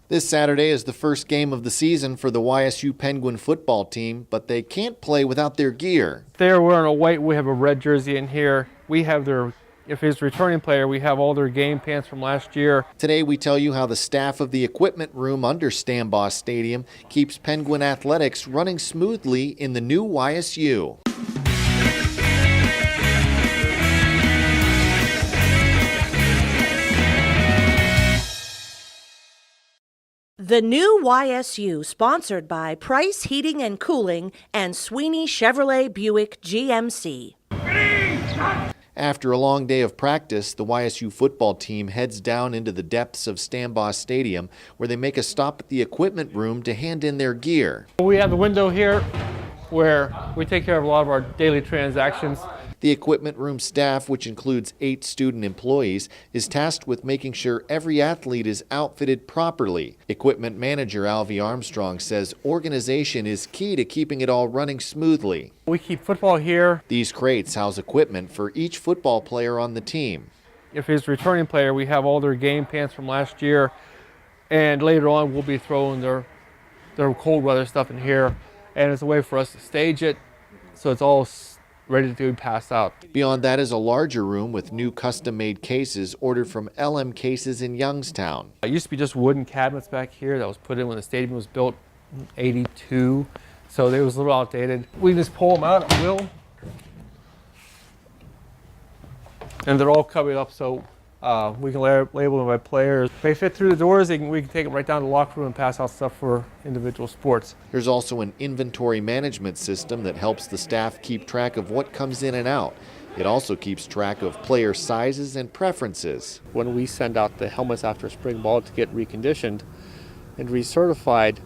This Saturday is the first game of the season for the YSU Penguin football team, but they can't play without their gear. They're wearing a white, we have a red jersey in here. We have their, if he's a returning player, we have all their game pants from last year. Today we tell you how the staff of the equipment room under Stambaugh Stadium keeps Penguin athletics running smoothly in the new YSU. The new YSU, sponsored by Price Heating and Cooling and Sweeney Chevrolet Buick GMC. After a long day of practice, the YSU football team heads down into the depths of Stambaugh Stadium, where they make a stop at the equipment room to hand in their gear. We have the window here where we take care of a lot of our daily transactions. The equipment room staff, which includes 8 student employees, is tasked with making sure every athlete is outfitted properly. Equipment manager Alvy Armstrong says organization is key to keeping it all running smoothly. We keep football here. These crates house equipment for each football player on the team. If he's a returning player, we have all their game pants from last year. And later on, we'll be throwing their cold weather stuff in here. And it's a way for us to stage it so it's all ready to pass out. Beyond that is a larger room with new custom-made cases ordered from LM Cases in Youngstown. It used to be just wooden cabinets back here that was put in when the stadium was built in '82, so they was a little outdated. We just pull them out at will, and they're all covered up so we can label them by players. If they fit through the doors, we can take them right down to the locker room and pass out stuff for individual sports. There's also an inventory management system that helps the staff keep track of what comes in and out. It also keeps track of player sizes and preferences. When we send out the helmets after spring ball to get reconditioned and recertified,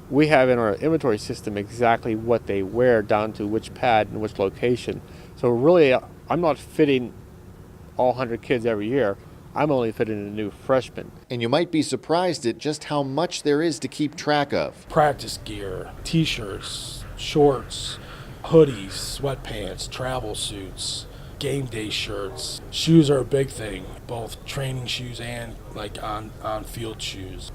we have in our inventory system exactly what they wear down to which pad and which location. So really, I'm not fitting all 100 kids every year. I'm only fitting a new freshman. And you might be surprised at just how much there is to keep track of. Practice gear, t-shirts, shorts, hoodies, sweatpants, travel suits, game day shirts. Shoes are a big thing, both training shoes and like on field shoes.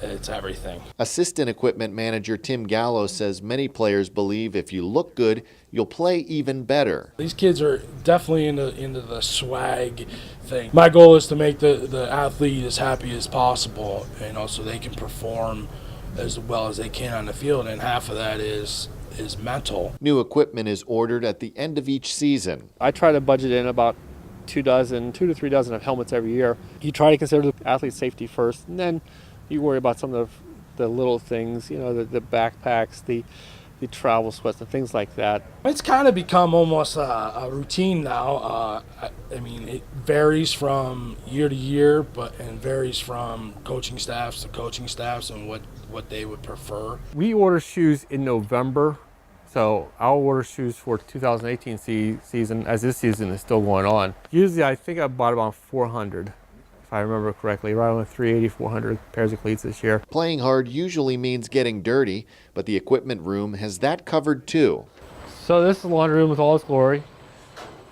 It's everything. Assistant equipment manager Tim Gallo says many players believe if you look good, you'll play even better. These kids are definitely into the swag thing. My goal is to make the athlete as happy as possible, so they can perform as well as they can on the field, and half of that is mental. New equipment is ordered at the end of each season. I try to budget in about 2 to 3 dozen of helmets every year. You try to consider the athlete's safety first, and then you worry about some of the little things, the backpacks, the travel sweats, and things like that. It's kind of become almost a routine now. It varies from year to year, and varies from coaching staffs to coaching staffs and what they would prefer. We order shoes in November, so I'll order shoes for 2018 season, as this season is still going on. Usually I think I bought about 400. If I remember correctly, right around 380, 400 pairs of cleats this year. Playing hard usually means getting dirty, but the equipment room has that covered too. So this is the laundry room with all its glory.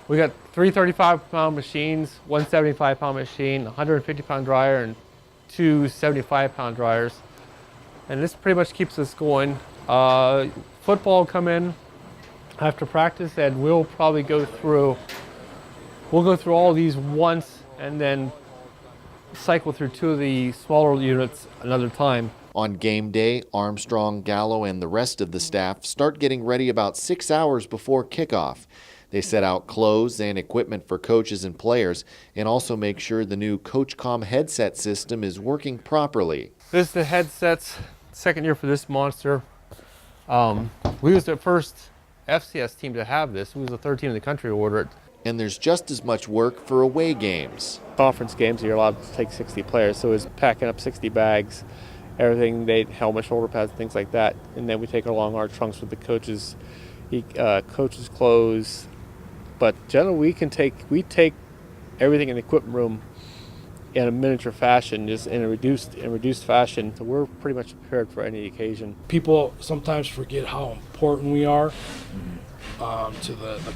We got 3 35-pound machines, 1 75-pound machine, 150-pound dryer, and 2 75-pound dryers. And this pretty much keeps us going. Football will come in after practice, and we'll probably go through all these once and then cycle through 2 of the smaller units another time. On game day, Armstrong, Gallo, and the rest of the staff start getting ready about 6 hours before kickoff. They set out clothes and equipment for coaches and players, and also make sure the new CoachCom headset system is working properly. This is the headsets, second year for this monster. We was the first FCS team to have this. We was the third team in the country to order it. And there's just as much work for away games. Conference games, you're allowed to take 60 players, so it's packing up 60 bags, everything, helmet, shoulder pads, things like that. And then we take along our trunks with the coaches' clothes. But generally, we take everything in the equipment room in a miniature fashion, just in a reduced fashion. So we're pretty much prepared for any occasion. People sometimes forget how important we are to the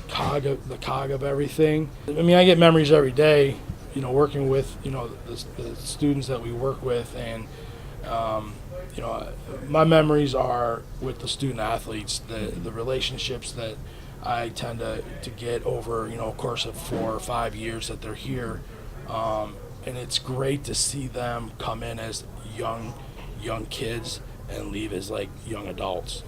cog of everything. I get memories every day, working with the students that we work with, and You know, my memories are with the student athletes, the relationships that I tend to get over, you know, a course of 4 or 5 years that they're here. And it's great to see them come in as young kids and leave as like young adults.